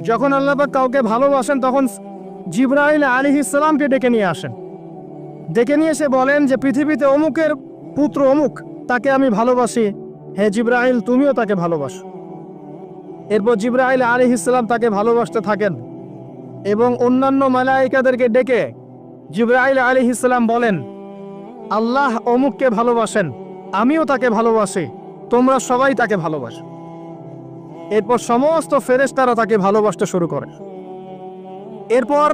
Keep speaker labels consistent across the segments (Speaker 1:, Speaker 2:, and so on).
Speaker 1: যখন আল্লাহ পাক কাউকে ভালোবাসেন তখন জিবরাইল আলাইহিস সালামকে ডেকে নিয়ে আসেন। ডেকে নিয়ে এসে বলেন যে পৃথিবীতে অমুকের পুত্র অমুক, তাকে আমি ভালোবাসি, হে জিবরাইল তুমিও তাকে ভালোবাসো। এরপর জিবরাইল আলাইহিস সালাম তাকে ভালোবাসতে থাকেন এবং অন্যান্য মালায়েকাদেরকে ডেকে জিবরাইল আলাইহিস সালাম বলেন, আল্লাহ অমুককে ভালোবাসেন, আমিও তাকে ভালোবাসি, তোমরা সবাই তাকে ভালোবাসো। এরপর সমস্ত ফেরেশতারা তাকে ভালোবাসতে শুরু করে। এরপর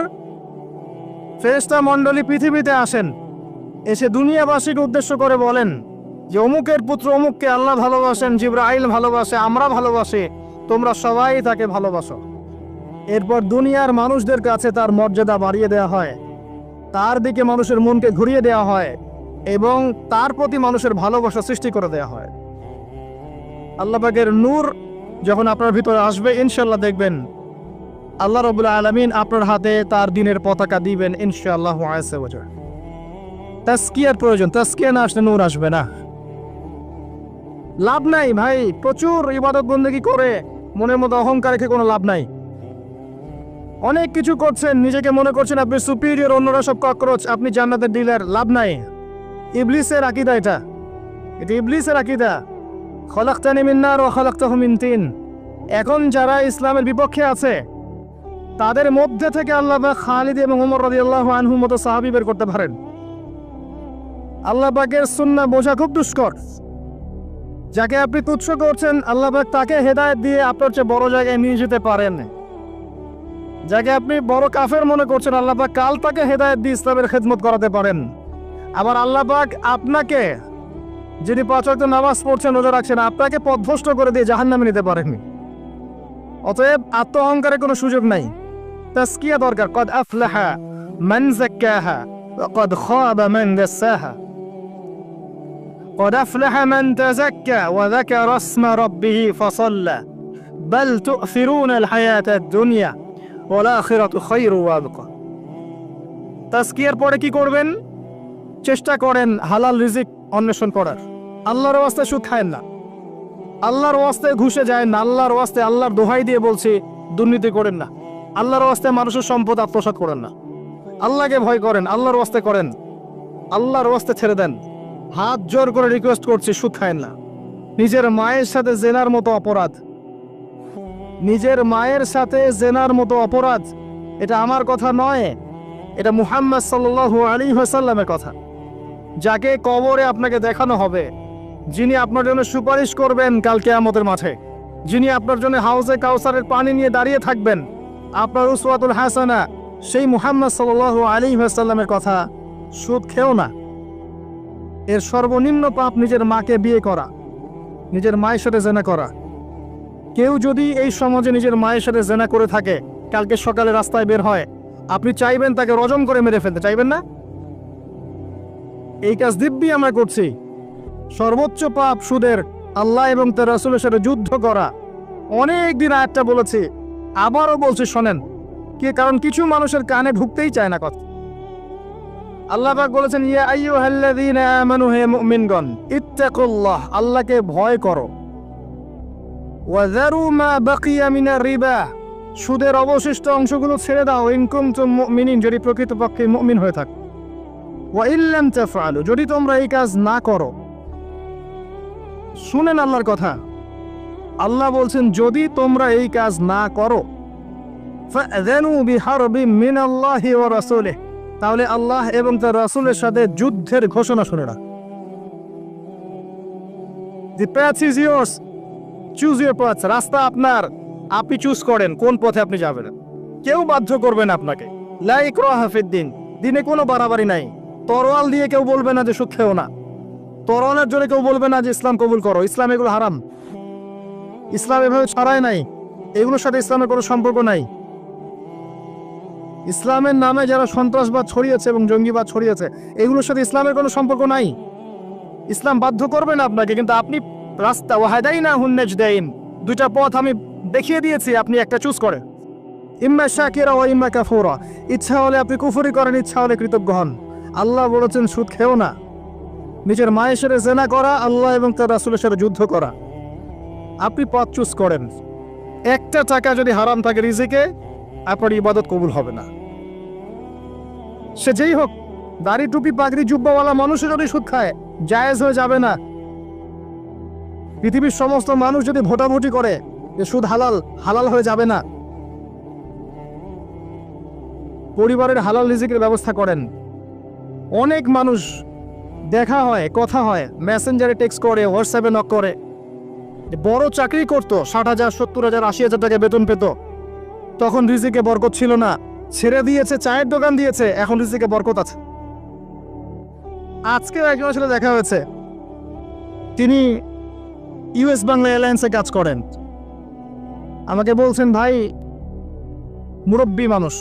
Speaker 1: ফেরেশতা মণ্ডলী পৃথিবীতে আসেন, এসে দুনিয়াবাসীকে উদ্দেশ্য করে বলেন যে অমুকের পুত্র অমুককে আল্লাহ ভালোবাসেন, জিবরাইল ভালোবাসে, আমরা ভালোবাসি, তোমরা সবাই তাকে ভালোবাসো। এরপর দুনিয়ার মানুষদের কাছে তার মর্যাদা বাড়িয়ে দেওয়া হয়, তার দিকে মানুষের মনকে ঘুরিয়ে দেওয়া হয় এবং তার প্রতি মানুষের ভালোবাসা সৃষ্টি করে দেওয়া হয়। আল্লাহ পাকের নূর যখন আপনার ভিতরে আসবে ইনশাআল্লাহ দেখবেন আল্লাহ রাব্বুল আলামিন আপনার হাতে তার দ্বীনের পতাকা দিবেন ইনশাআল্লাহু আযজা ওয়া জাল। তাসকিয়ার প্রয়োজন, তাসকিয়া না আসলে নূর আসবে না। লাভ নাই ভাই, প্রচুর ইবাদত বন্দেগী করে মনের মধ্যে অহংকার রেখে কোনো লাভ নাই। অনেক কিছু করছেন, নিজেকে মনে করছেন আপনি সুপিরিয়র, অন্যরা সব ককরোচ, আপনি জান্নাতের ডিলার, লাভ নাই। ইবলিসের আকীদা এটা ইবলিসের আকীদা। খলাকতানি মিন নার ওয়া খলাকতাহু মিন তিন। এখন যারা ইসলামের বিপক্ষে আছে তাদের মধ্যে থেকে আল্লাহ পাক খালিদ এবং ওমর রাদিয়াল্লাহু আনহুর মতো সাহাবী বের করতে পারেন। আল্লাহ পাকের সুন্নাহ বোঝা খুব দুষ্কর। যাকে আপনি তুচ্ছ করছেন আল্লাহ পাক তাকে হেদায়েত দিয়ে আপনার চেয়ে বড় জায়গায় নিয়ে যেতে পারেন। যাকে আপনি বড় কাফের মনে করছেন আল্লাহ পাক কাল তাকে হেদায়েত দিয়ে ইসলামের খেদমত করাতে পারেন। আবার আল্লাহ পাক আপনাকে, যিনি 5 ওয়াক্ত নামাজ পড়ছেন, রোজা রাখছেন, আপনাকে পথভ্রষ্ট করে দিয়ে জাহান্নামে নিতে পারেন। অতএব আত্ম অহংকারের কোনো সুযোগ নাই। তাসকিয়া দরকার। কদ আফলাহা মান যাক্কাহা ওয়া কদ খাবা মান দাসাহা। কদ আফলাহা মান তাযাক্কা ওয়া যাকারা ইসমা রাব্বিহি ফাসাল্লা বাল তু'থিরুনা আল হায়াতা আদ-দুনিয়া ওয়াল আখিরাতু খায়রু ওয়া আবকা। তাসকিয়ার পরে কি করবেন? চেষ্টা করেন হালাল রিজিক অন্বেষণ করার। আল্লাহর ওয়াস্তে সুদ খায়েন না, আল্লাহর ওয়াস্তে ঘুষে যায় না, আল্লাহর ওয়াস্তে, আল্লাহর দোহাই দিয়ে বলছি দুর্নীতি করেন না, আল্লাহর ওয়াস্তে মানুষের সম্পদ আত্মসাৎ করেন না। আল্লাহকে ভয় করেন, আল্লাহর ওয়াস্তে করেন, আল্লাহর ওয়াস্তে ছেড়ে দেন। হাত জোর করে রিকোয়েস্ট করছি, সুদ খায়েন না। নিজের মায়ের সাথে জেনার মতো অপরাধ, নিজের মায়ের সাথে জেনার মতো অপরাধ, এটা আমার কথা নয়, এটা মুহাম্মদ সাল্লাল্লাহু আলাইহি ওয়াসাল্লামের কথা। যাকে কবরে আপনাকে দেখানো হবে, যিনি আপনার জন্য সুপারিশ করবেন কাল কিয়ামতের মাঠে, যিনি আপনার জন্য হাউজে কাউসারের পানি নিয়ে দাঁড়িয়ে থাকবেন, আপনার উসওয়াতুল হাসানা, সেই মুহাম্মদ সাল্লাল্লাহু আলাইহি ওয়াসাল্লামের কথা। সুদ খেও না। এর সর্বনিম্ন পাপ নিজের মাকে বিয়ে করা, নিজের মায়ের সাথে জেনা করা। কেউ যদি এই সমাজে নিজের মায়ের সাথে জেনা করে থাকে, কালকে সকালে রাস্তায় বের হয়, আপনি চাইবেন তাকে রজম করে মেরে ফেলতে? চাইবেন না? এই কাজ দিব্যি আমরা করছি। সর্বোচ্চ পাপ সুদের, আল্লাহ এবং তার রাসূলের সাথে যুদ্ধ করা। অনেক দিন আয়াতটা বলেছি, আবারও বলছি শোনেন কি, কারণ কিছু মানুষের কানে ঢুকতেই চায় না কথা। আল্লাহ পাক বলেছেন, ইয়া আইয়ুহাল্লাযীনা আমানু, হে মুমিনগণ, ইত্তাকুল্লাহ, আল্লাহকে ভয় করো। ওয়া যারু মা বাকিয়া মিনার রিবা, সুদের অবশিষ্ট অংশগুলো ছেড়ে দাও। ইন কুনতুম মুমিনিন, যদি প্রকৃতপক্ষে মুমিন হয়ে থাকো। ওয়া ইল্লাম তাফআলু, যদি তোমরা এই কাজ না করো। শুনেন আল্লাহর কথা, আল্লাহ বলছেন যদি তোমরা এই কাজ না করো, ফাযানু বিহারবিম মিনাল্লাহি ওয়া রাসূলিহি, তাহলে আল্লাহ এবং তার রাসূলের সাথে যুদ্ধের ঘোষণা শুনে না। The path is yours, choose your path, রাস্তা আপনার, আপনি চুজ করেন কোন পথে আপনি যাবেন। কেউ বাধ্য করবে না আপনাকে। লা ইকরাহা ফিদ্দিন, দিনে কোনো বাড়াবাড়ি নাই। তরোয়াল দিয়ে কেউ বলবে না যে সুদ খেও না, তরোয়ালের জন্য কেউ বলবে না যে ইসলাম কবুল করো। ইসলাম এগুলো হারাম, ইসলাম এভাবে ছড়ায় নাই, এগুলোর সাথে ইসলামের কোনো সম্পর্ক নাই। ইসলামের নামে যারা সন্ত্রাসবাদ ছড়িয়েছে এবং জঙ্গিবাদ ছড়িয়েছে, এগুলোর সাথে ইসলামের কোনো সম্পর্ক নাই। ইসলাম বাধ্য করবে না আপনাকে, কিন্তু আপনি রাস্তা, ওয়াহাদাইনাহুন নাজদাইন, দুইটা পথ আমি দেখিয়ে দিয়েছি, আপনি একটা চুজ করেন। ইম্মা শাকিরা ওয়া ইম্মা কাফুরা, ইচ্ছা হলে আপনি কুফরি করেন, ইচ্ছা হলে কৃতজ্ঞ হন। আল্লাহ বলেছেন সুদ খেও না। নিজের মায়ের সাথে জেনা করা, আল্লাহ এবং তার রাসূলের সাথে যুদ্ধ করা, আপনি পথ চুজ করেন। একটা টাকা যদি হারাম থাকে রিজিকে, আপনার ইবাদত কবুল হবে না। সে যেই হোক, দাড়ি টুপি পাগড়ি জুব্বাওয়ালা মানুষও যদি সুদ খায়, জায়েজ হয়ে যাবে না। পৃথিবীর সমস্ত মানুষ যদি ভোটাভুটি করে যে সুদ হালাল, হালাল হয়ে যাবে না। পরিবারের হালাল রিজিকের ব্যবস্থা করেন। অনেক মানুষ দেখা হয়, কথা হয়, মেসেঞ্জারে টেক্সট করে, হোয়াটসঅ্যাপে নক করে, বড় চাকরি করতো, 60,000 70,000 80,000 টাকা বেতন পেত, তখন রিজিকে বরকত ছিল না, ছেড়ে দিয়েছে, চায়ের দোকান দিয়েছে, এখন রিজিকে বরকত আছে। আজকেও একজনের সাথে দেখা হয়েছে, তিনি ইউএস বাংলা এয়ারলাইন্সে কাজ করেন। আমাকে বলছেন, ভাই মুরব্বী মানুষ,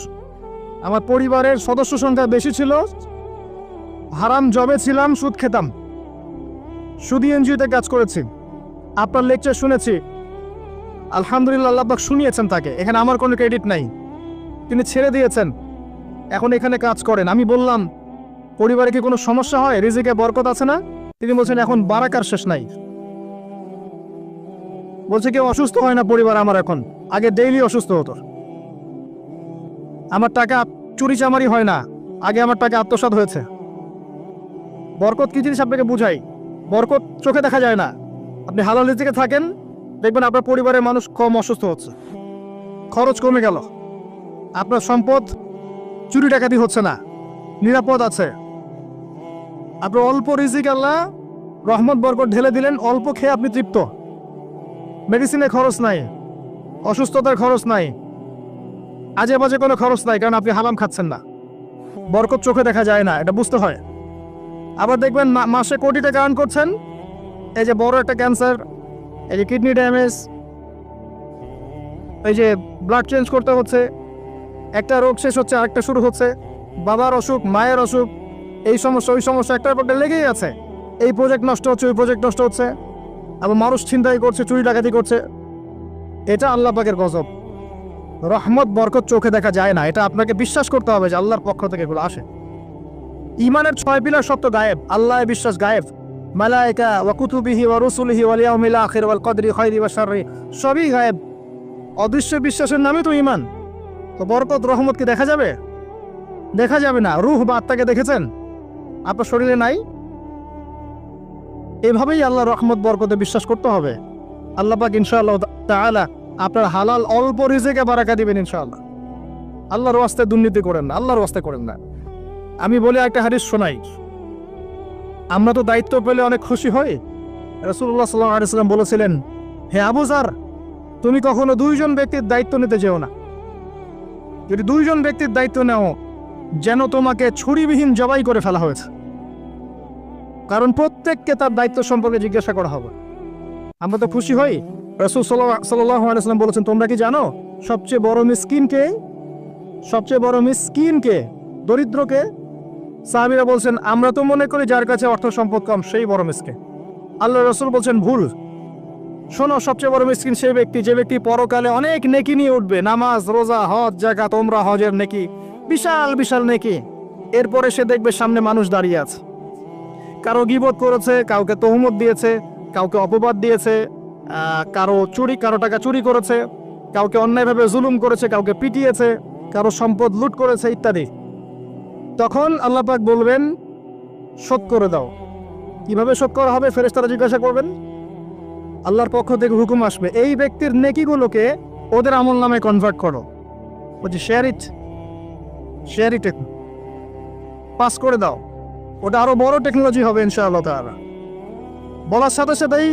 Speaker 1: আমার পরিবারের সদস্য সংখ্যা বেশি ছিল, হারাম জবে ছিলাম, সুদ খেতাম, সুদী এনজিওতে কাজ করেছি, আপনার লেকচার শুনেছি, আলহামদুলিল্লাহ আল্লাহ পাক শুনিয়েছেন তাকে, এখানে আমার কোনো ক্রেডিট নাই, তিনি ছেড়ে দিয়েছেন, এখন এখানে কাজ করেন। আমি বললাম, পরিবারে কি কোনো সমস্যা হয়, রিজিকে বরকত আছে না? তিনি বলছেন, এখন বারাকার শেষ নাই। বলছে, কেউ অসুস্থ হয় না পরিবার আমার এখন, আগে ডেইলি অসুস্থ হতো। আমার টাকা চুরি চামারি হয় না, আগে আমার টাকা আত্মসাৎ হয়েছে। বরকত কি জিনিস আপনাকে বুঝাই, বরকত চোখে দেখা যায় না। আপনি হালাল রিজিকে থাকেন, দেখবেন আপনার পরিবারের মানুষ কম অসুস্থ হচ্ছে, খরচ কমে গেল, আপনার সম্পদ চুরি ডাকাতি হচ্ছে না, নিরাপদ আছে। আপনার অল্প রিজিক আল্লাহ রহমত বরকত ঢেলে দিলেন, অল্প খেয়ে আপনি তৃপ্ত, মেডিসিনের খরচ নাই, অসুস্থতার খরচ নাই, আজে বাজে কোনো খরচ নাই, কারণ আপনি হারাম খাচ্ছেন না। বরকত চোখে দেখা যায় না, এটা বুঝতে হয়। আবার দেখবেন মাসে কোটি টাকা আর্ন করছেন, এই যে বড় একটা ক্যান্সার, এই যে কিডনি ড্যামেজ, এই যে ব্লাড চেঞ্জ করতে হচ্ছে, একটা রোগ শেষ হচ্ছে আরেকটা শুরু হচ্ছে, বাবার অসুখ, মায়ের অসুখ, এই সমস্যা ওই সমস্যা একটার পর একটা লেগেই আছে। এই প্রজেক্ট নষ্ট হচ্ছে, ওই প্রজেক্ট নষ্ট হচ্ছে, আবার মানুষ ছিনতাই করছে, চুরি ডাকাতি করছে। এটা আল্লাহ পাকের গজব। রহমত বরকত চোখে দেখা যায় না, এটা আপনাকে বিশ্বাস করতে হবে যে আল্লাহর পক্ষ থেকে এগুলো আসে। ইমানের 6 পিলার সব তো গায়েব, আল্লাহ বিশ্বাস গায়েব, মালায়েকা ওয়া কুতুবিহি ওয়া রুসুলিহি ওয়াল ইয়াউমিল আখির ওয়াল কদরি খায়রি ওয়া শাররি, সবই গায়েব। অদৃশ্য বিশ্বাসের নামে তো ইমান। তো বরকত রহমত কি দেখা যাবে? দেখা যাবে না। রূহ বা আত্মাকে দেখেছেন? আপনার শরীরে নাই। এভাবেই আল্লাহ রহমত বরকতে বিশ্বাস করতে হবে। আল্লাহ পাক ইনশাআল্লাহ তাআলা আপনার হালাল অল্প রিজিকে বারাকা দিবেন ইনশাআল্লাহ। আল্লাহর ওয়াস্তে দুর্নীতি করেন না, আল্লাহর ওয়াস্তে করেন না। আমি বলে একটা হাদিস শোনাই, আমরা তো দায়িত্ব পেলে অনেক খুশি হই। রাসূলুল্লাহ সাল্লাল্লাহু আলাইহি ওয়াসাল্লাম বলেছিলেন, হে আবু যার, তুমি কখনো 2 জন ব্যক্তির দায়িত্ব নিতে যেও না। যদি 2 জন ব্যক্তির দায়িত্ব নাও, যেন তোমাকে ছুরিবিহীন জবাই করে ফেলা হয়েছে, কারণ প্রত্যেককে তার দায়িত্ব সম্পর্কে জিজ্ঞাসা করা হবে। আমরা তো খুশি হই। রাসূল সাল্লাল্লাহু আলাইহি ওয়াসাল্লাম বলেছেন, তোমরা কি জানো সবচেয়ে বড় মিসকিন কে? সবচেয়ে বড় মিসকিন কে? দরিদ্রকে? সাহাবীরা বলছেন, আমরা তো মনে করি যার কাছে অর্থ সম্পদ কম সেই বড় মিসকিন। আল্লাহ রাসূল বলছেন, ভুল। শোনো, সবচেয়ে বড় মিসকিন সেই ব্যক্তি যে ব্যক্তি পরকালে অনেক নেকি নিয়ে উঠবে, নামাজ, রোজা, হজ, যাকাত, উমরা, হজের নেকি, বিশাল বিশাল নেকি। এরপরে সে দেখবে সামনে মানুষ দাঁড়িয়ে আছে, কারো গীবত করেছে, কাউকে তহমত দিয়েছে, কাউকে অপবাদ দিয়েছে, কারো টাকা চুরি করেছে, কাউকে অন্যায়ভাবে জুলুম করেছে, কাউকে পিটিয়েছে, কারো সম্পদ লুট করেছে ইত্যাদি। তখন আল্লাহ পাক বলবেন, শোধ করে দাও। কিভাবে শোধ করা হবে? ফেরেশতারা জিজ্ঞাসা করবেন, আল্লাহর পক্ষ থেকে হুকুম আসবে, এই ব্যক্তির নেকিগুলোকে ওদের আমল নামে কনভার্ট করো। বলছি শেয়ার ইট পাস করে দাও। ওটা আরো বড় টেকনোলজি হবে ইনশাআল্লাহ তাআলা। বলার সাথে সাথেই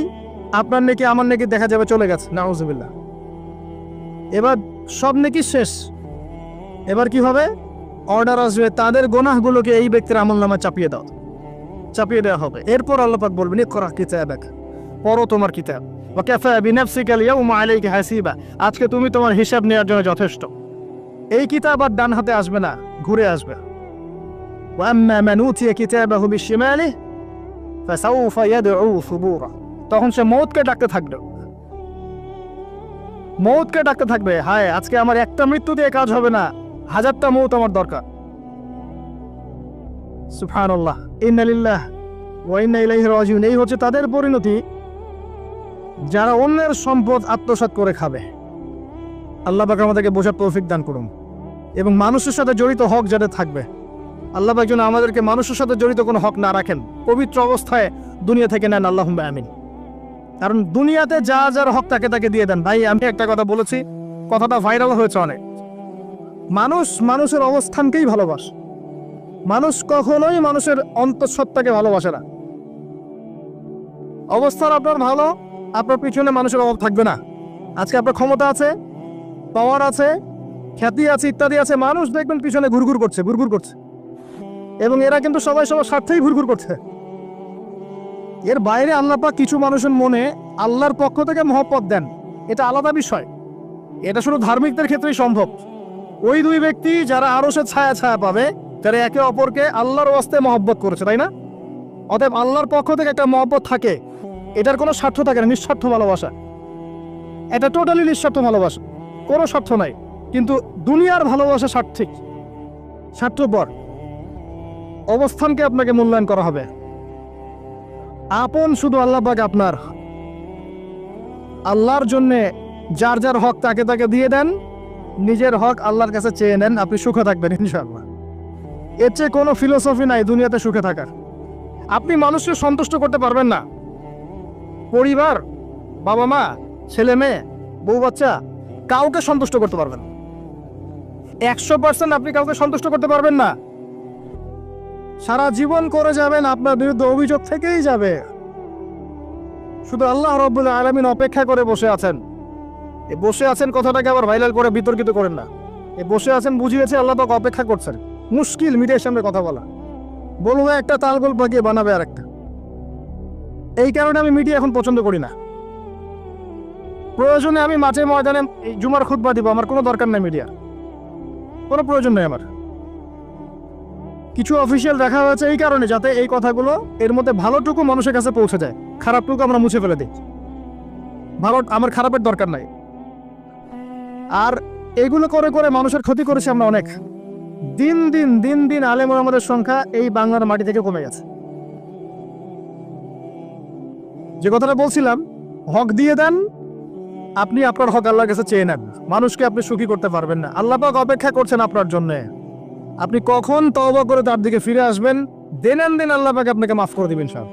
Speaker 1: আপনার নেকি আমার নেকি দেখা যাবে চলে গেছে, নাউজুবিল্লাহ। এবার সব নেকি শেষ। এবার কি হবে? অর্ডার আসবে, তাদের গুনাহগুলোকে এই ব্যক্তির আমলনামা চাপিয়ে দেওয়া হবে। এরপর আল্লাহ পাক বলবেন, ইকরা কিতাবাক, পড়ো তোমার কিতাব, ওয়া কাফা বিনাফসিকা আল-ইয়াওমা আলাইকা হাসিবা, আজকে তুমি তোমার হিসাব নেওয়ার জন্য যথেষ্ট। এই কিতাব আর ডান হাতে আসবে না, ঘুরে আসবে। ওয়া আম্মা মান উতিয়া কিতাবাহু বিশিমালিহি ফাসাউফা ইয়াদউ সুবুরা, তখন সে মওতকে ডাকতে থাকবে, হায় আজকে আমার একটা মৃত্যু দিয়ে কাজ হবে না, 1000টা মওত আমার দরকার। সুবহানাল্লাহ, ইন্না লিল্লাহি ওয়া ইন্না ইলাইহি রাজিউন। এই হচ্ছে তাদের পরিণতি যারা অন্যের সম্পদ আত্মসাৎ করে খাবে। আল্লাহ পাক আমাদেরকে বোঝার তৌফিক দান করুন এবং মানুষের সাথে জড়িত হক যাতে থাকবে। আল্লাহ পাক যেন আমাদেরকে মানুষের সাথে জড়িত কোনো হক না রাখেন, পবিত্র অবস্থায় দুনিয়া থেকে নেন, আল্লাহুম্মা আমিন। কারণ দুনিয়াতে যা যার হক তাকে তাকে দিয়ে দেন। ভাই আমি একটা কথা বলেছি, কথাটা ভাইরাল হয়েছে অনেক। মানুষ মানুষের অবস্থানকেই ভালোবাসে, মানুষ কখনোই মানুষের অন্তঃসত্ত্বাকে ভালোবাসে না। অবস্থান আপনার ভালো, আপনার পিছনে মানুষের অভাব থাকবে না। আজকে আপনার ক্ষমতা আছে, পাওয়ার আছে, খ্যাতি আছে, ইত্যাদি আছে, মানুষ দেখবেন পিছনে ঘুরঘুর করছে, ঘুরঘুর করছে, এবং এরা কিন্তু সবাই সবার স্বার্থেই ঘুরঘুর করছে। এর বাইরে আল্লাহ পাক কিছু মানুষের মনে আল্লাহর পক্ষ থেকে মহব্বত দেন, এটা আলাদা বিষয়। এটা শুধু ধার্মিকদের ক্ষেত্রেই সম্ভব। ওই দুই ব্যক্তি যারা আরশের ছায়া ছায়া পাবে, তারা একে অপরকে আল্লাহর ওয়াস্তে মহব্বত করেছে, তাই না? অতএব আল্লাহর পক্ষ থেকে একটা মহব্বত থাকে, এটার কোনো স্বার্থ থাকে না, নিঃস্বার্থ ভালোবাসা। এটা টোটালি নিঃস্বার্থ ভালোবাসা, কোনো স্বার্থ নাই। কিন্তু দুনিয়ার ভালোবাসা স্বার্থিক, স্বার্থপর। অবস্থানকে আপনাকে মূল্যায়ন করা হবে। আপন শুধু আল্লাহ পাক আপনার। আল্লাহর জন্যে যার যার হক তাকে তাকে দিয়ে দেন, নিজের হক আল্লাহর কাছে চেয়ে নেন, আপনি সুখে থাকবেন ইনশাআল্লাহ। এর চেয়ে কোনো ফিলোসফি নাই দুনিয়াতে সুখে থাকার। আপনি মানুষকে সন্তুষ্ট করতে পারবেন না, পরিবার, বাবা মা, ছেলে মেয়ে, বউ বাচ্চা, কাউকে সন্তুষ্ট করতে পারবেন না। 100% আপনি কাউকে সন্তুষ্ট করতে পারবেন না। সারা জীবন করে যাবেন, আপনার বিরুদ্ধে অভিযোগ থেকেই যাবে। শুধু আল্লাহ রাব্বুল আলামিন অপেক্ষা করে বসে আছেন। এই বসে আছেন কথাটাকে আবার ভাইরাল করে বিতর্কিত করেন না। এই বসে আছেন বুঝিয়েছে আল্লাহ পাক অপেক্ষা করছেন। মুশকিল মিডিয়ার সামনে কথা বলা, বলবো একটা তালগোল পাকিয়ে বানাবে আর একটা। এই কারণে আমি মিডিয়া এখন পছন্দ করি না। প্রয়োজনে আমি মাঠে ময়দানে জুমার খুতবা দিব, আমার কোনো দরকার নেই মিডিয়া, কোনো প্রয়োজন নেই আমার। কিছু অফিসিয়াল দেখা হয়েছে এই কারণে, যাতে এই কথাগুলো এর মধ্যে ভালোটুকু মানুষের কাছে পৌঁছে যায়, খারাপটুকু আমরা মুছে ফেলে দিই। ভালো, আমার খারাপের দরকার নাই। আর এগুলো করে করে মানুষের ক্ষতি করেছি আমরা অনেক। দিন দিন দিন দিন আলেম ওলামাদের সংখ্যা এই বাংলার মাটি থেকে কমে গেছে। যে কথাটা বলছিলাম, হক দিয়ে দেন, আপনি আপনার হক আল্লাহর কাছে চেয়ে নেন। মানুষকে আপনি সুখী করতে পারবেন না। আল্লাহ পাক অপেক্ষা করছেন আপনার জন্য। আপনি কখন তওবা করে তার দিকে ফিরে আসবেন, দেন দিন আল্লাহ পাক আপনাকে মাফ করে দিবেন সব।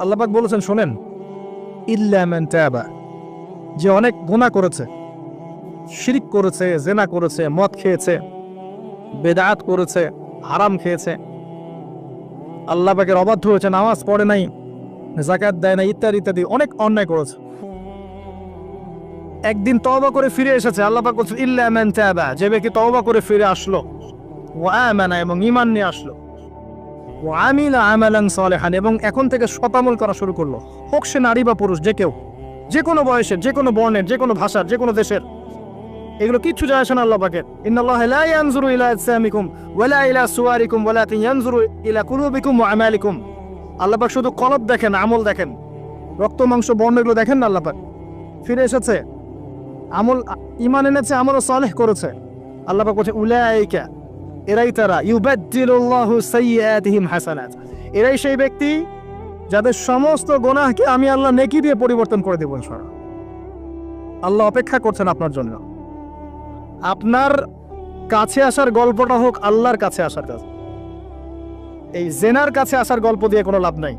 Speaker 1: আল্লাহ পাক বলেছেন, শোনেন, ইল্লা মান তাবা, যে অনেক গুনাহ করেছে, শিরক করেছে, জিনা করেছে, মদ খেয়েছে, বেদাত করেছে, হারাম খেয়েছে, আল্লাহ পাকের অবাধ্য হয়েছে, নামাজ পড়ে নাই, যাকাত দেয় না, ইত্যাদি ইত্যাদি অনেক অন্যায় করেছে, একদিন তওবা করে ফিরে এসেছে। আল্লাহ পাক বলছেন, ইল্লা মান তাবা, যে ব্যক্তি তওবা করে ফিরে আসলো, ওয়া আমানা, এবং ঈমান নিয়ে আসলো, ওয়া আমিলা আমালান সালিহান, এবং এখন থেকে সৎ আমল করা শুরু করলো, হোক সে নারী বা পুরুষ, যে কেউ, যে কোনো বয়সের, যে কোনো বর্ণের, যে কোনো ভাষার, যে কোনো দেশের, এগুলো কিচ্ছু যায় আসে না আল্লাহ পাকের। ইন্নাল্লাহা লা ইয়ানজুরু ইলা আজসামিকুম ওয়ালা ইলা সুওয়ারিকুম ওয়ালাকিন ইয়ানজুরু ইলা কুলুবিকুম ওয়া আমালিকুম। আল্লাহ পাক শুধু কলব দেখেন, আমল দেখেন, রক্ত মাংস বর্ণ এগুলো দেখেন না। আল্লাহ পাক ফিরে এসেছে, আমল, ঈমান এনেছে, আমল সালেহ করেছে। আল্লাহ পাক বলছে, উলাইকা, এরাই তারা, ইউবাদদিলুল্লাহু সাইয়্যাতিহিম হাসানাত, এরাই সেই ব্যক্তি যাদের সমস্ত গুনাহকে আমি আল্লাহ নেকি দিয়ে পরিবর্তন করে দেব ইনশাআল্লাহ। আল্লাহ অপেক্ষা করছেন আপনার জন্য। আপনার কাছে আসার গল্পটা হোক আল্লাহর কাছে আসার কাজ। এই জেনার কাছে আসার গল্প দিয়ে কোনো লাভ নাই।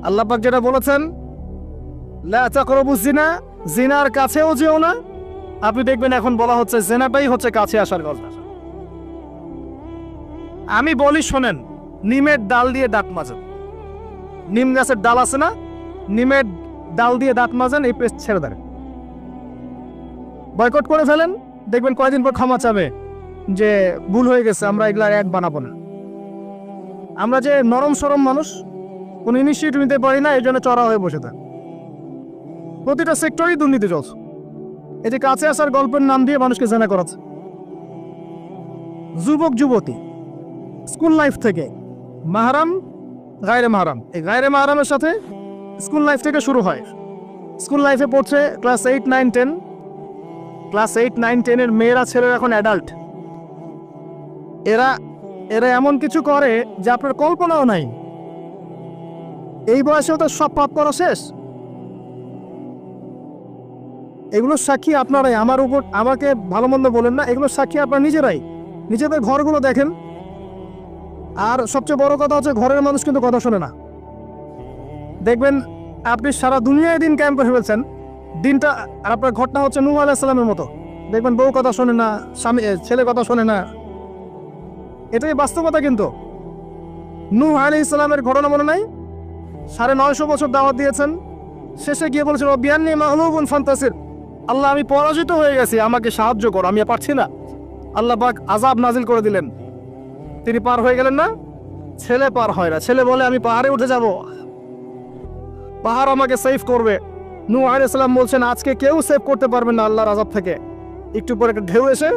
Speaker 1: আল্লাহ পাক যেটা বলেছেন, লা তাকরাবুজ জিনা, জিনার কাছেও যেও না। আপনি দেখবেন এখন বলা হচ্ছে জেনাটাই হচ্ছে কাছে আসার গল্প। আমি বলি শোনেন, নিমের ডাল দিয়ে দাঁত মাজেন, নিম গাছের ডাল আছে না, নিমের ডাল দিয়ে দাঁত মাজেন, এই পেস্ট ছেড়ে দেন, বয়কট করে ফেলেন, দেখবেন কয়েকদিন পর ক্ষমা চাবে যে ভুল হয়ে গেছে, আমরা এগুলা এক বানাবো না। আমরা যে নরম সরম মানুষ, কোন ইনিশিয়েটিভ নিতে পারি না, এই জন্য চড়া হয়ে বসে থাক। প্রতিটা সেক্টরেই দুর্নীতি চলছে। এই যে কাছে আসার গল্পের নাম দিয়ে মানুষকে জেনা করাচ্ছে। যুবক যুবতী স্কুল লাইফ থেকে মাহরাম, গায়রে মাহরাম, এই গায়রে মাহরামের সাথে স্কুল লাইফ থেকে শুরু হয়। স্কুল লাইফে পড়ছে ক্লাস 8, 9, 10। ক্লাস 8, 9, 10 এর মেয়েরা, ছেলেরা এখন অ্যাডাল্ট। এরা এরা এমন কিছু করে যে আপনার কল্পনাও নাই। এই বয়সেও তো সব পাপ করা শেষ। এগুলোর সাক্ষী আপনারাই, আমার উপর আমাকে ভালো মন্দ বলেন না, এগুলোর সাক্ষী আপনারা নিজেরাই। নিজেদের ঘরগুলো দেখেন। আর সবচেয়ে বড় কথা হচ্ছে ঘরের মানুষ কিন্তু কথা শোনে না। দেখবেন আপনি সারা দুনিয়ায় দিন ক্যাম্প করে ফেলছেন, দিনটা আর আপনার ঘটনা হচ্ছে নূহ আলাইহিস সালামের মতো। দেখবেন বউ কথা শোনে না, স্বামী ছেলে কথা শোনে না। এটাই বাস্তবতা। কিন্তু নূহ আলাইহিস সালামের ঘটনা মনে নাই? 950 বছর দাওয়াত দিয়েছেন, শেষে গিয়ে বলেছেন বিয়ান্নি মাগলুবুন ফান্তাসির, আল্লাহ আমি পরাজিত হয়ে গেছি, আমাকে সাহায্য করো, আমি পারছি না। আল্লাহ পাক আযাব নাজিল করে দিলেন। তিনি পার হয়ে গেলেন না? ছেলে পার হয় না। ছেলে বলে আমি পাহাড়ে উঠে যাব, পাহাড় আমাকে সেভ করবে। নূহ আলাইহিস সালাম বলছেন আজকে কেউ সেভ করতে পারবেন না আল্লাহর আযাব থেকে। একটু পরে একটা ঢেউ এসে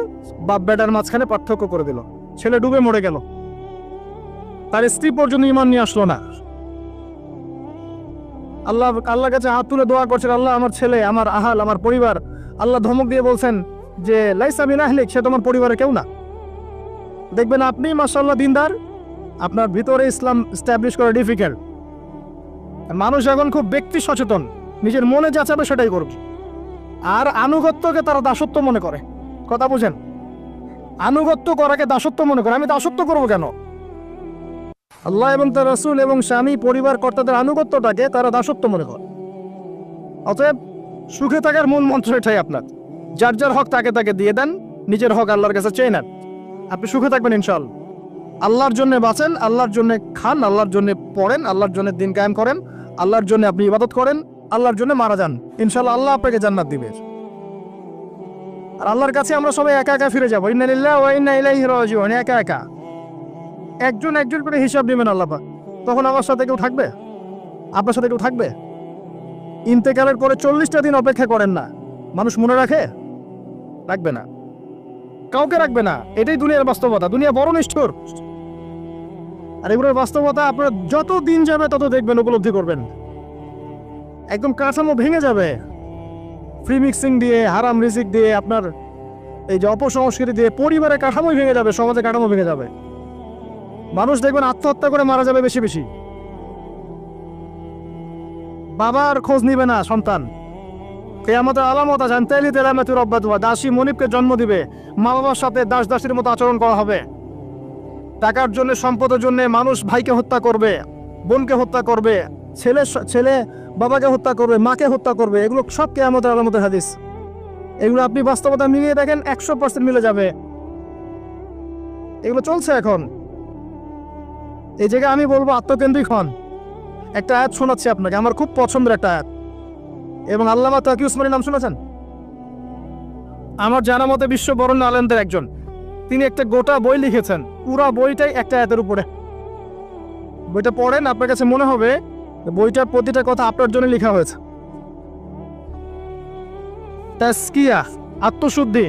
Speaker 1: বাপ বেটার মাঝখানে পার্থক্য করে দিল, ছেলে ডুবে মরে গেল। তার স্ত্রী পর্যন্ত ঈমান নিয়ে আসলো না। আল্লাহর কাছে হাত তুলে দোয়া করছেন, আল্লাহ আমার ছেলে, আমার আহাল, আমার পরিবার। আল্লাহ ধমক দিয়ে বলছেন যে লাইসা মিন আহলিক, সে তোমার পরিবারের কেউ না। দেখবেন আপনি মাশাআল্লাহ দিনদার, আপনার ভিতরে ইসলাম এস্টাবলিশ করা ডিফিকাল্ট। মানুষ এখন খুব ব্যক্তি সচেতন, নিজের মনে যা চাবে সেটাই করবে। আর আনুগত্যকে তারা দাসত্ব মনে করে। কথা বুঝেন? আনুগত্য করাকে দাসত্ব মনে করে। আমি দাসত্ব করবো কেন? আল্লাহ এবং তার রাসূল এবং স্বামী পরিবার কর্তাদের আনুগত্যটাকে তারা দাসত্ব মনে করে। অতএব সুখে থাকার মূল মন্ত্র এটাই আপনার, যার যার হক তাকে তাকে দিয়ে দেন, নিজের হক আল্লাহর কাছে চেয়ে নেন, আপনি সুখে থাকবেন ইনশাআল্লাহ। আল্লাহর জন্য বাঁচেন, আল্লাহর জন্য খান, আল্লাহর জন্য পড়েন, আল্লাহর জন্য দিন কায়েম করেন, আল্লাহর জন্য আপনি ইবাদত করেন, আল্লাহর জন্য মারা যান, ইনশাআল্লাহ আল্লাহ আপনাকে জান্নাত দিবে। আর আল্লাহর কাছে আমরা সবাই একা একা ফিরে যাবো। ইন্না লিল্লাহি ওয়া ইন্না ইলাইহি রাজিউন। একা একা একজন একজন করে হিসাব নেবেন আল্লাহ পাক। তখন আমার সাথে কেউ থাকবে? আপনার সাথে কেউ থাকবে? ইন্তেকালের পরে 40টা দিন অপেক্ষা করেন না, মানুষ মনে রাখে? রাখবে না, কাউকে রাখবে না। এটাই দুনিয়ার বাস্তবতা। দুনিয়া বড় নিষ্ঠুর। আর এগুলোর বাস্তবতা আপনার যত দিন যাবে তত দেখবেন, উপলব্ধি করবেন। একদম কাঠামো ভেঙে যাবে। ফ্রি মিক্সিং দিয়ে, হারাম রিজিক দিয়ে, আপনার এই যে অপসংস্কৃতি দিয়ে পরিবারের কাঠামোই ভেঙে যাবে, সমাজের কাঠামো ভেঙে যাবে। মানুষ দেখবেন আত্মহত্যা করে মারা যাবে বেশি বেশি। বাবার খোঁজ নিবে না সন্তান। কিয়ামতের আলামত আছে, তেলি তেলামাতু রব্বাতুয়া, দাসী মনিবকে জন্ম দিবে, মা বাবার সাথে দাস দাসীর মতো আচরণ করা হবে। টাকার জন্য, সম্পদের জন্য মানুষ ভাইকে হত্যা করবে, বোনকে হত্যা করবে, ছেলে বাবাকে হত্যা করবে, মাকে হত্যা করবে। এগুলো সব কিয়ামতের আলামতের হাদিস। এগুলো আপনি বাস্তবতা মিলিয়ে দেখেন, 100% মিলে যাবে। এগুলো চলছে এখন। এই জায়গায় আমি বলবো আত্মকেন্দ্রিক হন। একটা আয়াত শোনাচ্ছি আপনাকে, আমার খুব পছন্দের একটা আয়াত। এবং আল্লামা তাকি উসমানীর নাম শুনেছেন? আমার জানা মতে বিশ্ব বরেণ্য আলেমদের একজন। তিনি একটা গোটা বই লিখেছেন, পুরা বইটাই একটা আয়াতের উপরে। বইটা পড়েন, আপনার কাছে মনে হবে বইটার প্রতিটা কথা আপনার জন্য লেখা হয়েছে। তাসকিয়া, আত্মশুদ্ধি,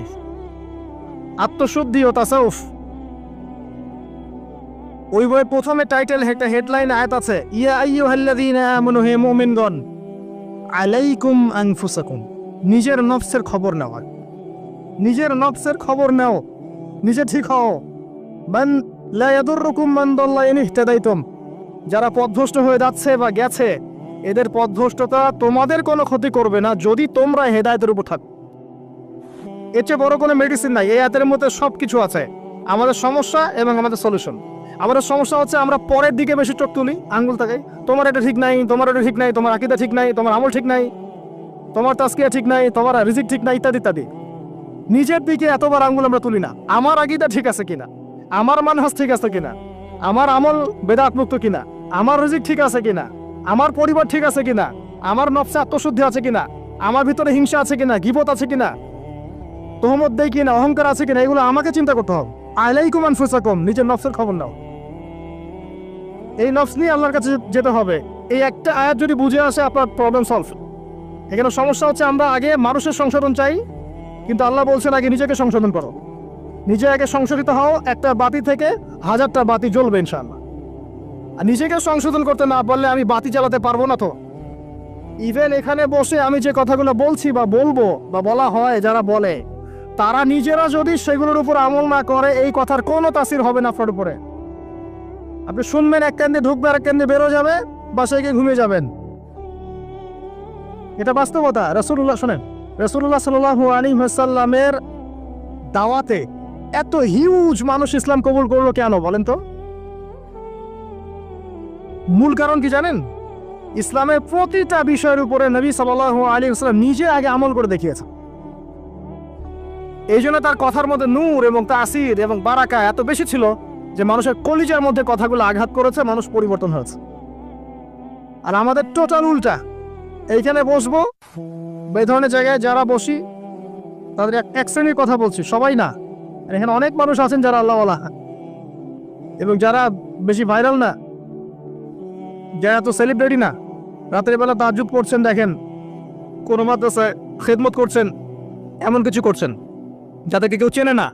Speaker 1: আত্মশুদ্ধি ও তাসাউফ। ওই বইয়ের প্রথমে টাইটেল, একটা হেডলাইন আয়াত আছে, ইয়া আইয়ুহাল্লাযীনা আমানু, হে মুমিনগণ, আলাইকুম আনফুসাকুম, নিজের নফসের খবর নেওয়া। নিজের নফসের খবর নাও, নিজে ঠিক হও। মান লা ইয়াদুররুকুম মান দাল্লা ইন ইহতাদাইতুম, যারা পথভ্রষ্ট হয়ে যাচ্ছে বা গেছে, এদের পথভ্রষ্টতা তোমাদের কোনো ক্ষতি করবে না যদি তোমরা হেদায়েতের উপর থাকো। এর চেয়ে বড় কোনো মেডিসিন নাই। এই আয়াতের মধ্যে সব কিছু আছে, আমাদের সমস্যা এবং আমাদের সলিউশন। আমাদের সমস্যা হচ্ছে আমরা পরের দিকে বেশি চোখ তুলি, আঙ্গুল তাকাই, তোমার এটা ঠিক নাই, তোমার এটা ঠিক নাই, তোমার আকীদা ঠিক নাই, তোমার আমল ঠিক নাই, তোমার তাসকিয়া ঠিক নাই, তোমার রিজিক ঠিক নাই, ইত্যাদি ইত্যাদি। নিজের দিকে এতবার আঙ্গুল আমরা তুলি না। আমার আকীদা ঠিক আছে কিনা, আমার মানহাজ ঠিক আছে কিনা, আমার আমল বেদাত মুক্ত কিনা, আমার রিজিক ঠিক আছে কিনা, আমার পরিবার ঠিক আছে কিনা, আমার নফসে আত্মশুদ্ধি আছে কিনা, আমার ভিতরে হিংসা আছে কিনা, গীবত আছে কিনা, তোহমত দেয় কিনা, অহংকার আছে কিনা, এগুলো আমাকে চিন্তা করতে হবে। আলাইকুম আনফুসাকুম, নিজের নফসের খবর নাও। এই নফস নিয়ে আল্লাহর কাছে যেতে হবে। এই একটা আয়াত যদি বুঝে আসে, আপনার প্রবলেম সলভ। এখানে সমস্যা হচ্ছে আমরা আগে মানুষের সংশোধন চাই, কিন্তু আল্লাহ বলছেন আগে নিজেকে সংশোধন করো। নিজে আগে সংশোধিত হও, একটা বাতি থেকে 1000টা বাতি জ্বলবে ইনশাআল্লাহ। আর নিজেকে সংশোধন করতে না পারলে আমি বাতি জ্বালাতে পারবো না। তো ইভেন এখানে বসে আমি যে কথাগুলো বলছি বা বলবো বা বলা হয়, যারা বলে, তারা নিজেরা যদি সেগুলোর উপর আমল না করে, এই কথার কোনো তাসির হবে না আপনার উপরে। আপনি শুনবেন, এক কেন্দ্রে ঢুকবে, আর এক কেন্দ্রে বেরো যাবে, বাসায় গিয়ে ঘুমিয়ে যাবেন। এটা বাস্তবতা। রাসূলুল্লাহ শোনেন, রাসূলুল্লাহ সাল্লাল্লাহু আলাইহি ওয়াসাল্লামের দাওয়াতে এত হিউজ মানুষ ইসলাম কবুল করলো কেন বলেন তো? মূল কারণ কি জানেন? ইসলামের প্রতিটা বিষয়ের উপরে নবী সাল্লাল্লাহু আলাইহি ওয়াসাল্লাম নিজে আগে আমল করে দেখিয়েছেন। এই জন্য তার কথার মধ্যে নূর এবং তাসির এবং বারাকা এত বেশি ছিল যে মানুষের কলিজার মধ্যে কথাগুলো আঘাত করেছে, মানুষ পরিবর্তন হয়েছে। আর আমাদের টোটাল উল্টা। এইখানে বসবো, এই ধরনের জায়গায় যারা বসি তাদের এক শ্রেণীর কথা বলছি, সবাই না। আর এখানে অনেক মানুষ আছেন যারা আল্লাহওয়ালা এবং যারা বেশি ভাইরাল না, যারা তো সেলিব্রিটি না, রাতের বেলা তাহাজ্জুদ পড়ছেন, দেখেন কোনো মাদ্রাসায় খেদমত করছেন, এমন কিছু করছেন যাদেরকে কেউ চেনে না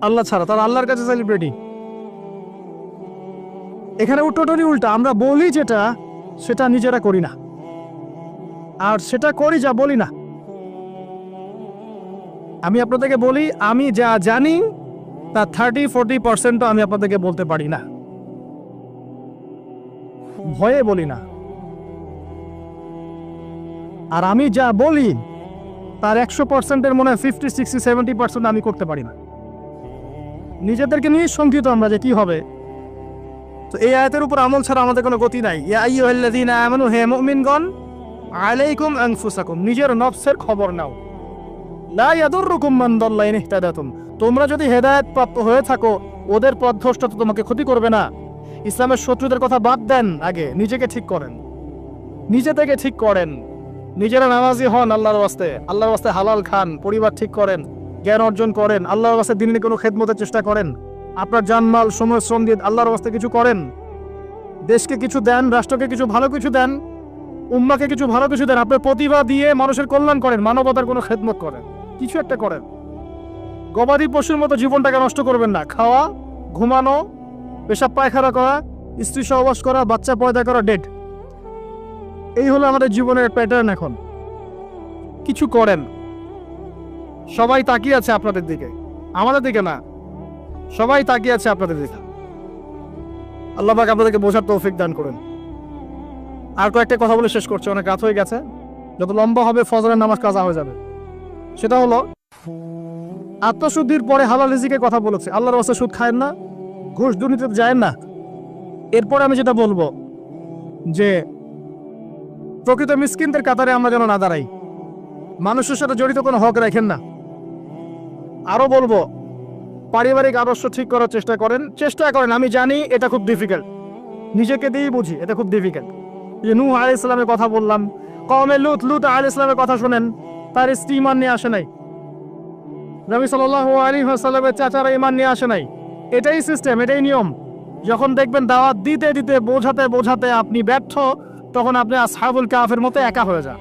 Speaker 1: আল্লাহ ছাড়া, তারা আল্লাহর কাছে সেলিব্রিটি। এখানে টোটালি উল্টা। আমরা বলি যেটা সেটা নিজেরা করি না, আর সেটা করি যা বলি না। আমি আপনাদেরকে বলি, আমি যা জানি তা 30-40% আমি আপনাদেরকে বলতে পারি না, ভয়ে বলি না। আর আমি যা বলি তার 100%-এর মনে হয় 50-60-70% আমি করতে পারি না। নিজেদেরকে নিয়ে শঙ্কিত আমরা যে কি হবে। তো এই আয়াতের উপর আমল ছাড়া আমাদের কোনো গতি নাই। ইয়া আইয়ুহাল্লাযীনা আমানু, হে মুমিনগণ, আলাইকুম আনফুসাকুম, নিজের নফসের খবর নাও। লা ইয়াদুররুকুম মান দাল্লা ইন ইহতাদাতুম, তোমরা যদি হেদায়েত প্রাপ্ত হয়ে থাকো, ওদের পথভ্রষ্ট তো তোমাকে ক্ষতি করবে না। ইসলামের শত্রুদের কথা বাদ দেন, আগে নিজেকে ঠিক করেন, নিজে থেকে ঠিক করেন। নিজেরা নামাজি হন আল্লাহর ওয়াস্তে, আল্লাহর ওয়াস্তে হালাল খান, পরিবার ঠিক করেন, জ্ঞান অর্জন করেন, আল্লাহর ওয়াস্তে দিনে কোনো খেদমতের চেষ্টা করেন, আপনার জানমাল সময় শ্রম দিয়ে আল্লাহর ওয়াস্তে কিছু করেন, দেশকে কিছু দেন, রাষ্ট্রকে কিছু ভালো কিছু দেন, উম্মাকে কিছু ভালো কিছু দেন, আপনার প্রতিভা দিয়ে মানুষের কল্যাণ করেন, মানবতার কোনো খেদমত করেন, কিছু একটা করেন। গবাদি পশুর মতো জীবনটাকে নষ্ট করবেন না। খাওয়া, ঘুমানো, পেশাব পায়খানা করা, স্ত্রী সহবাস করা, বাচ্চা পয়দা করা, ডেড, এই হলো আমাদের জীবনের প্যাটার্ন। এখন কিছু করেন। সবাই তাকিয়ে আছে আপনাদের দিকে, আমাদের দিকে না, সবাই তাকিয়ে আছে আপনাদের দিকে। আল্লাহ পাক আপনাদেরকে বোঝার তৌফিক দান করেন। আর কয়েকটা কথা বলে শেষ করছে, অনেক রাত হয়ে গেছে, যত লম্বা হবে ফজরের নামাজ কাজা হয়ে যাবে। সেটা হলো আত্মশুদ্ধির পরে হালাল রিজিকের কথা বলেছে। আল্লাহর ওয়াস্তে সুদ খায়েন না, ঘুষ দুর্নীতিতে যায়েন না। এরপরে আমি যেটা বলবো যে প্রকৃত মিসকিনদের কাতারে আমরা যেন না দাঁড়াই, মানুষের সাথে জড়িত কোনো হক রাখেন না। আরো বলবো, পারিবারিক আদর্শ ঠিক করার চেষ্টা করেন। আমি জানি এটা খুব ডিফিকাল্ট, নিজেকে দিয়েই বুঝি এটা খুব ডিফিকাল্ট। যে নূহ আলাইহিস সালামের কথা বললাম, কওমে লুত আলাইহিস সালামের কথা শোনেন, তার স্ত্রী ঈমান নিয়ে আসে নাই, নবী সাল্লাল্লাহু আলাইহি ওয়াসাল্লামের চাচারা ঈমান নিয়ে আসে নাই। এটাই সিস্টেম, এটাই নিয়ম। যখন দেখবেন দাওয়াত দিতে দিতে বোঝাতে আপনি ব্যর্থ, তখন আপনি আসহাবুল কাহফের মতো একা হয়ে যান।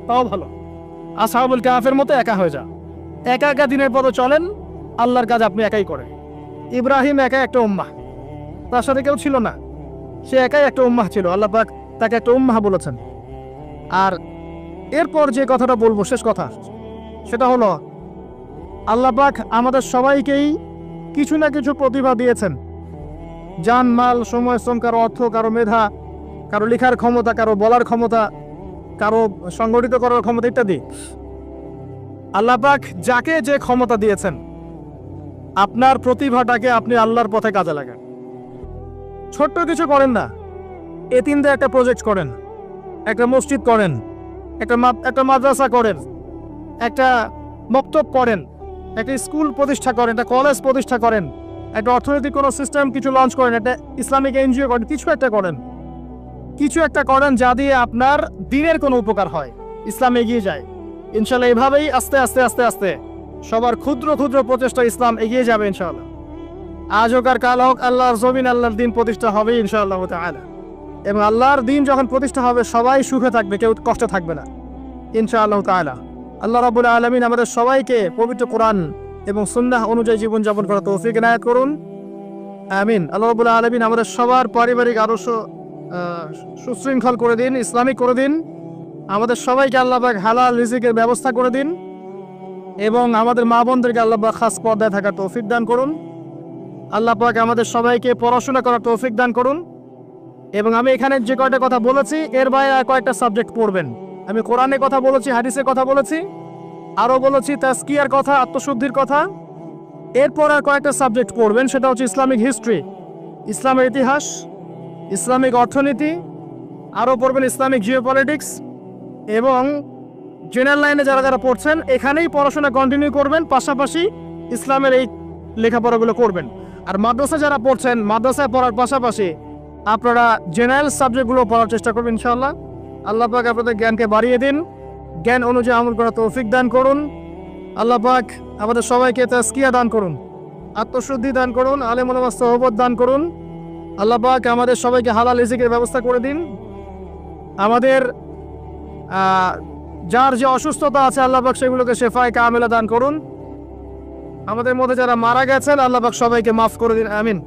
Speaker 1: তাও ভালো, আসহাবুল কাহফের মতো একা হয়ে যান। একা একা দিনের পথে চলেন, আল্লাহর কাজ আপনি একাই করেন। ইব্রাহিম একা একটা উম্মাহ, তার সাথে কেউ ছিল না, সে একাই একটা উম্মাহ ছিল। আল্লাহ পাক তাকে একটা উম্মাহ বলেছেন। আর এরপর যে কথাটা বলবো, শেষ কথা, সেটা হলো আল্লাহ পাক আমাদের সবাইকেই কিছু না কিছু প্রতিভা দিয়েছেন। জান, মাল, সময়, শ্রম, কারো অর্থ, কারো মেধা, কারো লেখার ক্ষমতা, কারো বলার ক্ষমতা, কারো সংগঠিত করার ক্ষমতা ইত্যাদি। আল্লাহ পাক যাকে যে ক্ষমতা দিয়েছেন, আপনার প্রতিভাটাকে আপনি আল্লাহর পথে কাজে লাগান। ছোট্ট কিছু করেন না, এতিমদের একটা প্রজেক্ট করেন, একটা মসজিদ করেন, একটা মাদ্রাসা করেন, একটা মক্তব করেন, একটা স্কুল প্রতিষ্ঠা করেন, একটা কলেজ প্রতিষ্ঠা করেন, একটা অর্থনৈতিক কোনো সিস্টেম কিছু লঞ্চ করেন, একটা ইসলামিক এনজিও করেন, কিছু একটা করেন যা দিয়ে আপনার দিনের কোনো উপকার হয়, ইসলাম এগিয়ে যায়। ইনশাল্লাহ এভাবেই আস্তে আস্তে আস্তে আস্তে সবার ক্ষুদ্র ক্ষুদ্র প্রচেষ্টা ইসলাম এগিয়ে যাবে ইনশাআল্লাহ। আজ হোক আর কাল হোক, আল্লাহর জমিন, আল্লাহর দিন প্রতিষ্ঠা হবে ইনশাআল্লাহ তাআলা। এবং আল্লাহর দিন যখন প্রতিষ্ঠা হবে, সবাই সুখে থাকবে, কেউ কষ্টে থাকবে না ইনশাআল্লাহ তাআলা। আল্লাহ রাব্বুল আলামিন আমাদের সবাইকে পবিত্র কোরআন এবং সুন্নাহ অনুযায়ী জীবনযাপন করার তৌফিক এনায়েত করুন, আমিন। আল্লাহ রাব্বুল আলামিন আমাদের সবার পারিবারিক আদর্শ সুশৃঙ্খল করে দিন, ইসলামিক করে দিন। আমাদের সবাইকে আল্লাহ পাক হালাল রিজিকের ব্যবস্থা করে দিন, এবং আমাদের মা বোনদেরকে আল্লাহ পাক খাস পর্দায় থাকার তৌফিক দান করুন। আল্লাহ পাক আমাদের সবাইকে পড়াশোনা করার তৌফিক দান করুন। এবং আমি এখানে যে কয়টা কথা বলেছি, এর বাইরে কয়েকটা সাবজেক্ট পড়বেন। আমি কোরআনের কথা বলেছি, হাদিসের কথা বলেছি, আরও বলেছি তাজকিয়ার কথা, আত্মশুদ্ধির কথা। এরপর আর কয়েকটা সাবজেক্ট পড়বেন, সেটা হচ্ছে ইসলামিক হিস্ট্রি, ইসলামের ইতিহাস, ইসলামিক অর্থনীতি, আরও পড়বেন ইসলামিক জিওপলিটিক্স, এবং জেনারেল লাইনে যারা যারা পড়ছেন এখানেই পড়াশোনা কন্টিনিউ করবেন, পাশাপাশি ইসলামের এই লেখাপড়াগুলো করবেন। আর মাদ্রাসা যারা পড়ছেন, মাদ্রাসায় পড়ার পাশাপাশি আপনারা জেনারেল সাবজেক্টগুলো পড়ার চেষ্টা করবেন ইনশাআল্লাহ। আল্লাহ পাক আপনাদের জ্ঞানকে বাড়িয়ে দিন, জ্ঞান অনুযায়ী আমল করার তৌফিক দান করুন। আল্লাহ পাক আমাদের সবাইকে তাজকিয়া দান করুন, আত্মশুদ্ধি দান করুন, আলেম ওলামার সোহবত দান করুন। আল্লাহ পাক আমাদের সবাইকে হালাল রিজিকের ব্যবস্থা করে দিন। আমাদের যার যে অসুস্থতা আছে আল্লাহ পাক সেগুলোকে শেফায়ে কামেলা দান করুন। আমাদের মধ্যে যারা মারা গেছেন আল্লাহ পাক সবাইকে মাফ করে দিন, আমিন।